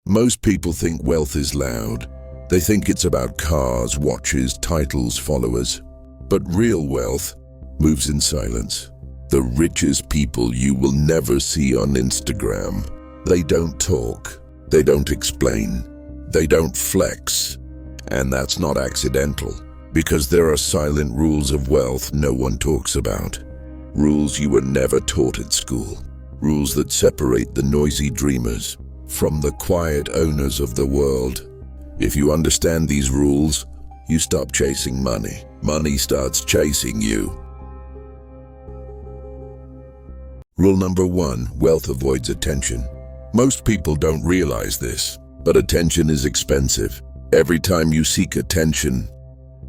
Most people think wealth is loud. They think it's about cars, watches, titles, followers. But real wealth moves in silence. The richest people you will never see on Instagram. They don't talk. They don't explain. They don't flex. And that's not accidental, because there are silent rules of wealth no one talks about. Rules you were never taught at school. Rules that separate the noisy dreamers from the quiet owners of the world. If you understand these rules, you stop chasing money. Money starts chasing you. Rule number 1, wealth avoids attention. Most people don't realize this, but attention is expensive. Every time you seek attention,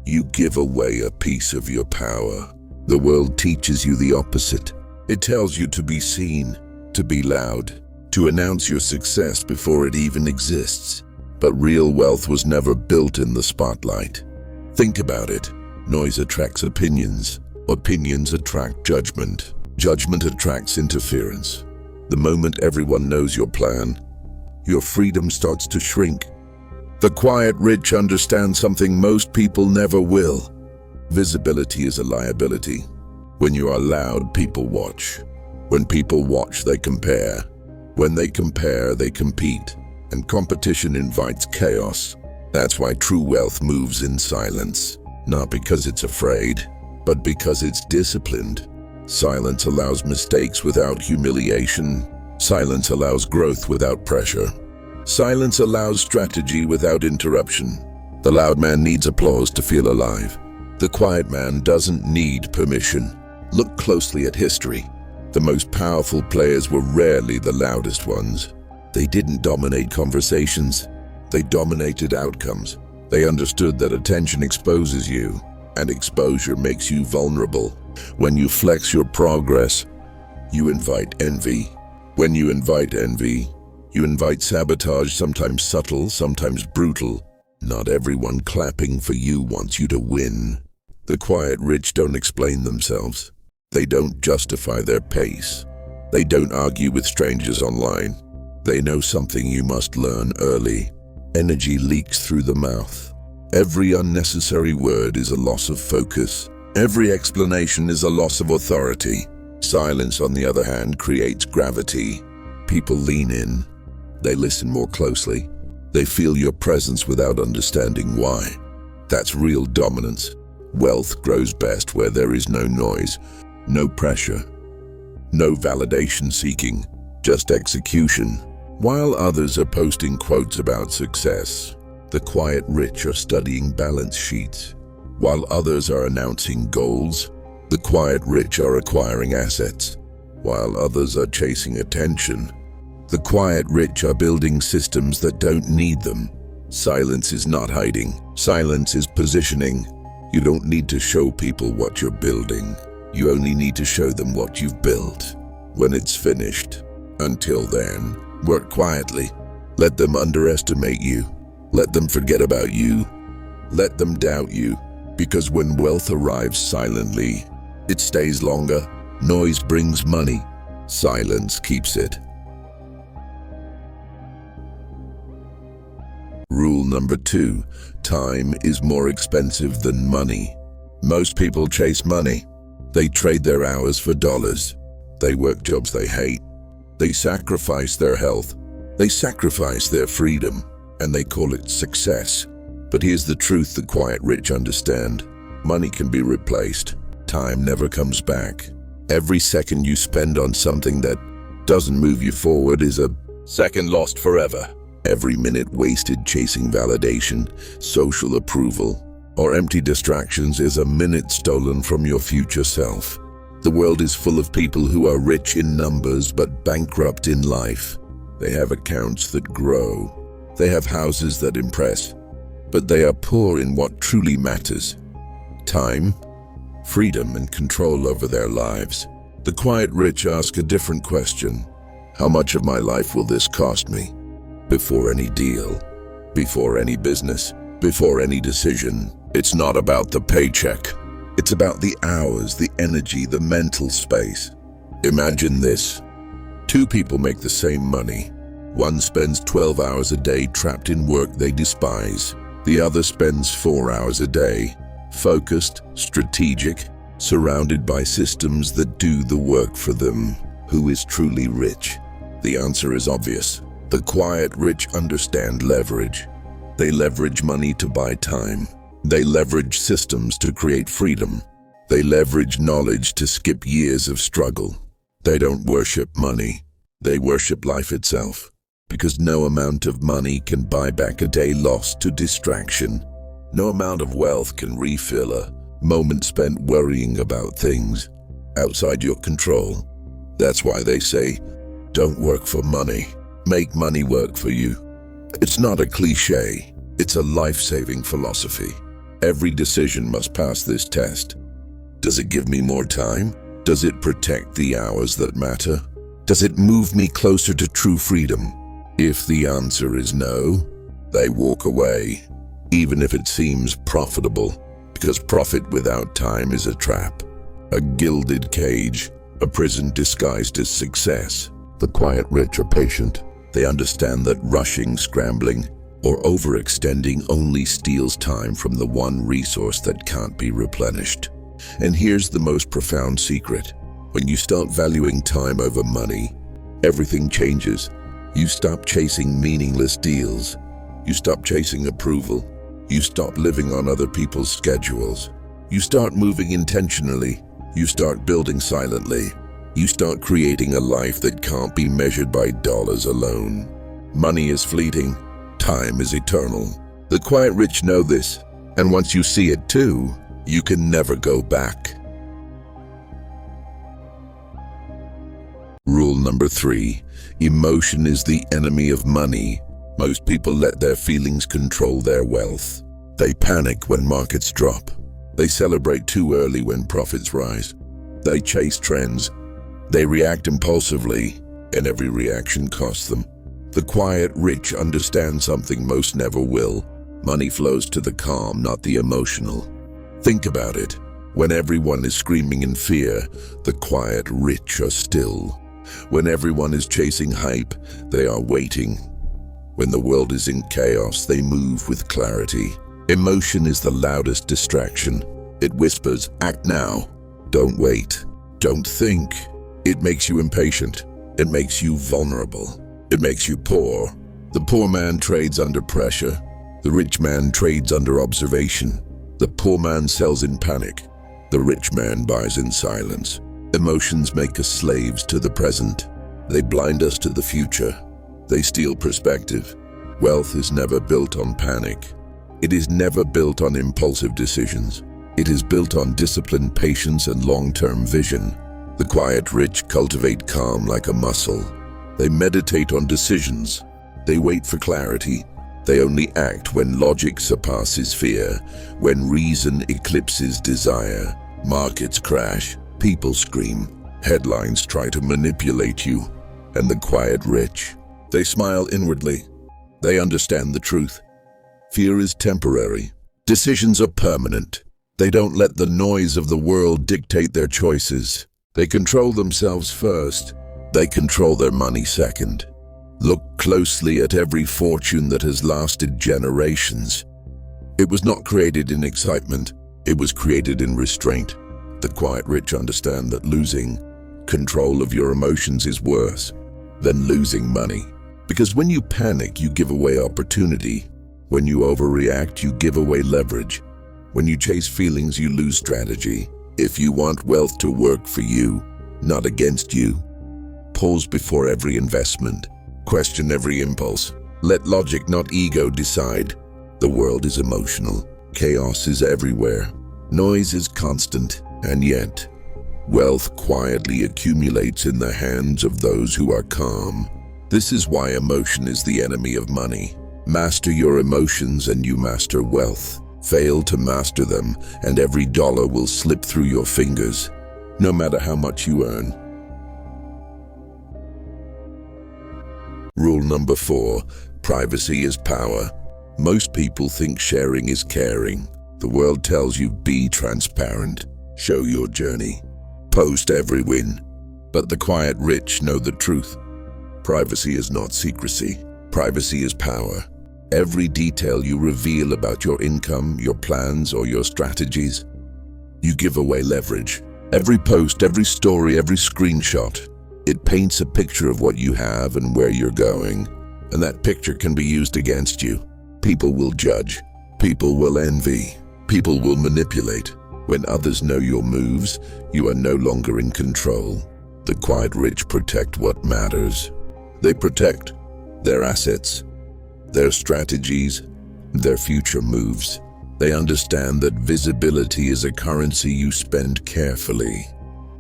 you give away a piece of your power. The world teaches you the opposite. It tells you to be seen, to be loud, to announce your success before it even exists. But real wealth was never built in the spotlight. Think about it. Noise attracts opinions. Opinions attract judgment. Judgment attracts interference. The moment everyone knows your plan, your freedom starts to shrink. The quiet rich understand something most people never will. Visibility is a liability. When you are loud, people watch. When people watch, they compare. When they compare, they compete. And competition invites chaos. That's why true wealth moves in silence. Not because it's afraid, but because it's disciplined. Silence allows mistakes without humiliation. Silence allows growth without pressure. Silence allows strategy without interruption. The loud man needs applause to feel alive. The quiet man doesn't need permission. Look closely at history. The most powerful players were rarely the loudest ones. They didn't dominate conversations. They dominated outcomes. They understood that attention exposes you, and exposure makes you vulnerable. When you flex your progress, you invite envy. When you invite envy, you invite sabotage, sometimes subtle, sometimes brutal. Not everyone clapping for you wants you to win. The quiet rich don't explain themselves. They don't justify their pace. They don't argue with strangers online. They know something you must learn early. Energy leaks through the mouth. Every unnecessary word is a loss of focus. Every explanation is a loss of authority. Silence, on the other hand, creates gravity. People lean in. They listen more closely. They feel your presence without understanding why. That's real dominance. Wealth grows best where there is no noise, no pressure, no validation seeking, just execution. While others are posting quotes about success, the quiet rich are studying balance sheets. While others are announcing goals, the quiet rich are acquiring assets. While others are chasing attention, the quiet rich are building systems that don't need them. Silence is not hiding. Silence is positioning. You don't need to show people what you're building. You only need to show them what you've built when it's finished. Until then, work quietly. Let them underestimate you. Let them forget about you. Let them doubt you. Because when wealth arrives silently, it stays longer. Noise brings money. Silence keeps it. Rule number 2, time is more expensive than money. Most people chase money. They trade their hours for dollars. They work jobs they hate. They sacrifice their health. They sacrifice their freedom, and they call it success. But here's the truth the quiet rich understand. Money can be replaced. Time never comes back. Every second you spend on something that doesn't move you forward is a second lost forever. Every minute wasted chasing validation, social approval, or empty distractions is a minute stolen from your future self. The world is full of people who are rich in numbers but bankrupt in life. They have accounts that grow. They have houses that impress. But they are poor in what truly matters: time, freedom, and control over their lives. The quiet rich ask a different question. How much of my life will this cost me? Before any deal, before any business, before any decision. It's not about the paycheck. It's about the hours, the energy, the mental space. Imagine this. 2 people make the same money. One spends 12 hours a day trapped in work they despise. The other spends 4 hours a day, focused, strategic, surrounded by systems that do the work for them. Who is truly rich? The answer is obvious. The quiet rich understand leverage. They leverage money to buy time. They leverage systems to create freedom. They leverage knowledge to skip years of struggle. They don't worship money. They worship life itself. Because no amount of money can buy back a day lost to distraction. No amount of wealth can refill a moment spent worrying about things outside your control. That's why they say, don't work for money. Make money work for you. It's not a cliche. It's a life-saving philosophy. Every decision must pass this test. Does it give me more time? Does it protect the hours that matter? Does it move me closer to true freedom? If the answer is no, they walk away, even if it seems profitable, because profit without time is a trap, a gilded cage, a prison disguised as success. The quiet rich are patient. They understand that rushing, scrambling, or overextending only steals time from the one resource that can't be replenished. And here's the most profound secret. When you start valuing time over money, everything changes. You stop chasing meaningless deals. You stop chasing approval. You stop living on other people's schedules. You start moving intentionally. You start building silently. You start creating a life that can't be measured by dollars alone. Money is fleeting. Time is eternal. The quiet rich know this, and once you see it too, you can never go back. Rule number 3. Emotion is the enemy of money. Most people let their feelings control their wealth. They panic when markets drop. They celebrate too early when profits rise. They chase trends. They react impulsively, and every reaction costs them. The quiet rich understand something most never will. Money flows to the calm, not the emotional. Think about it. When everyone is screaming in fear, the quiet rich are still. When everyone is chasing hype, they are waiting. When the world is in chaos, they move with clarity. Emotion is the loudest distraction. It whispers, act now. Don't wait. Don't think. It makes you impatient. It makes you vulnerable. It makes you poor. The poor man trades under pressure. The rich man trades under observation. The poor man sells in panic. The rich man buys in silence. Emotions make us slaves to the present. They blind us to the future. They steal perspective. Wealth is never built on panic. It is never built on impulsive decisions. It is built on discipline, patience, and long-term vision. The quiet rich cultivate calm like a muscle. They meditate on decisions. They wait for clarity. They only act when logic surpasses fear, when reason eclipses desire. Markets crash, people scream, headlines try to manipulate you. And the quiet rich, they smile inwardly. They understand the truth. Fear is temporary. Decisions are permanent. They don't let the noise of the world dictate their choices. They control themselves first. They control their money second. Look closely at every fortune that has lasted generations. It was not created in excitement. It was created in restraint. The quiet rich understand that losing control of your emotions is worse than losing money. Because when you panic, you give away opportunity. When you overreact, you give away leverage. When you chase feelings, you lose strategy. If you want wealth to work for you, not against you, pause before every investment. Question every impulse. Let logic, not ego, decide. The world is emotional. Chaos is everywhere. Noise is constant. And yet, wealth quietly accumulates in the hands of those who are calm. This is why emotion is the enemy of money. Master your emotions and you master wealth. Fail to master them, and every dollar will slip through your fingers, no matter how much you earn. Rule number 4, privacy is power. Most people think sharing is caring. The world tells you be transparent, show your journey, post every win. But the quiet rich know the truth. Privacy is not secrecy. Privacy is power. Every detail you reveal about your income, your plans, or your strategies, you give away leverage. Every post, every story, every screenshot, it paints a picture of what you have and where you're going. And that picture can be used against you. People will judge. People will envy. People will manipulate. When others know your moves, you are no longer in control. The quiet rich protect what matters. They protect their assets, their strategies, their future moves. They understand that visibility is a currency you spend carefully.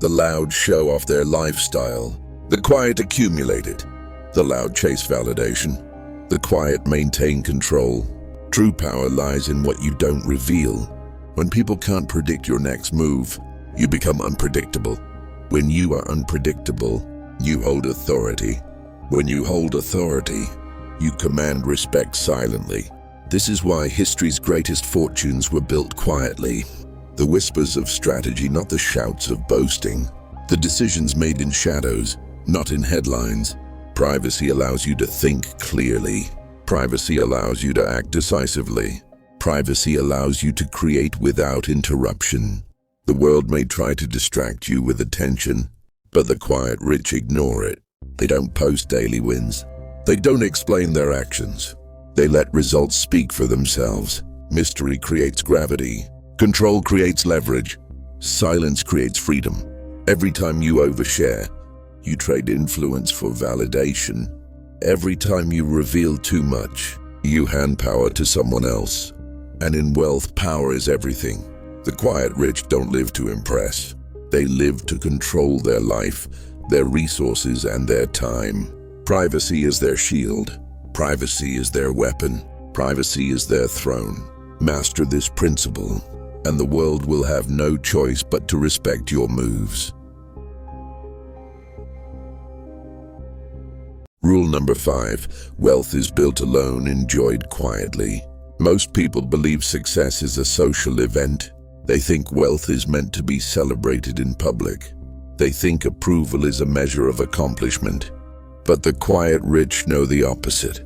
The loud show off their lifestyle. The quiet accumulate it. The loud chase validation. The quiet maintain control. True power lies in what you don't reveal. When people can't predict your next move, you become unpredictable. When you are unpredictable, you hold authority. When you hold authority, you command respect silently. This is why history's greatest fortunes were built quietly. The whispers of strategy, not the shouts of boasting. The decisions made in shadows, not in headlines. Privacy allows you to think clearly. Privacy allows you to act decisively. Privacy allows you to create without interruption. The world may try to distract you with attention, but the quiet rich ignore it. They don't post daily wins. They don't explain their actions. They let results speak for themselves. Mystery creates gravity. Control creates leverage. Silence creates freedom. Every time you overshare, you trade influence for validation. Every time you reveal too much, you hand power to someone else. And in wealth, power is everything. The quiet rich don't live to impress. They live to control their life, their resources, and their time. Privacy is their shield. Privacy is their weapon. Privacy is their throne. Master this principle, and the world will have no choice but to respect your moves. Rule number 5. Wealth is built alone, enjoyed quietly. Most people believe success is a social event. They think wealth is meant to be celebrated in public. They think approval is a measure of accomplishment. But the quiet rich know the opposite.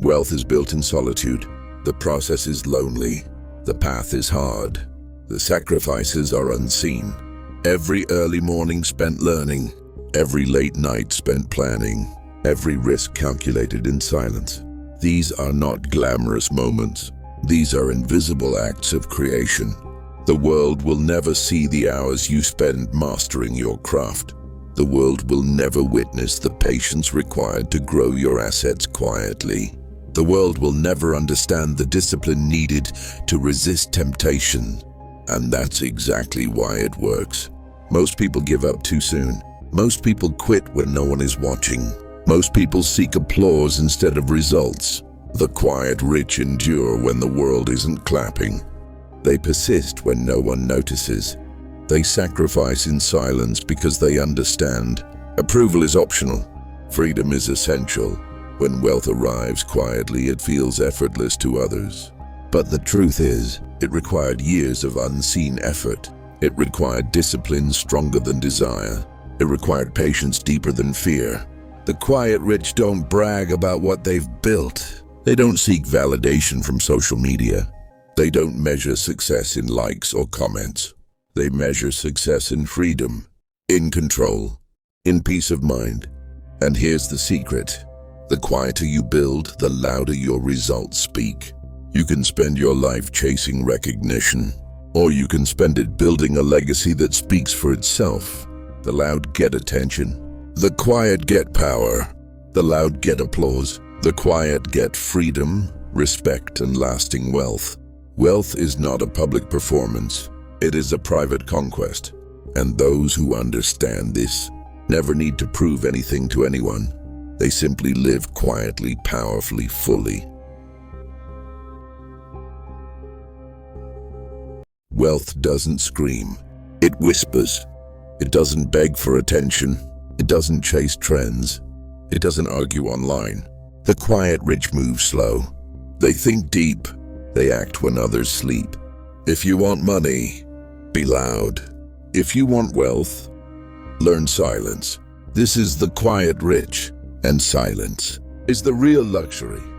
Wealth is built in solitude. The process is lonely. The path is hard. The sacrifices are unseen. Every early morning spent learning. Every late night spent planning. Every risk calculated in silence. These are not glamorous moments. These are invisible acts of creation. The world will never see the hours you spend mastering your craft. The world will never witness the patience required to grow your assets quietly. The world will never understand the discipline needed to resist temptation. And that's exactly why it works. Most people give up too soon. Most people quit when no one is watching. Most people seek applause instead of results. The quiet rich endure when the world isn't clapping. They persist when no one notices. They sacrifice in silence because they understand. Approval is optional. Freedom is essential. When wealth arrives quietly, it feels effortless to others. But the truth is, it required years of unseen effort. It required discipline stronger than desire. It required patience deeper than fear. The quiet rich don't brag about what they've built. They don't seek validation from social media. They don't measure success in likes or comments. They measure success in freedom, in control, in peace of mind. And here's the secret. The quieter you build, the louder your results speak. You can spend your life chasing recognition, or you can spend it building a legacy that speaks for itself. The loud get attention. The quiet get power. The loud get applause. The quiet get freedom, respect, and lasting wealth. Wealth is not a public performance. It is a private conquest. And those who understand this never need to prove anything to anyone. They simply live quietly, powerfully, fully. Wealth doesn't scream. It whispers. It doesn't beg for attention. It doesn't chase trends. It doesn't argue online. The quiet rich move slow. They think deep. They act when others sleep. If you want money, be loud. If you want wealth, learn silence. This is the quiet rich. And silence is the real luxury.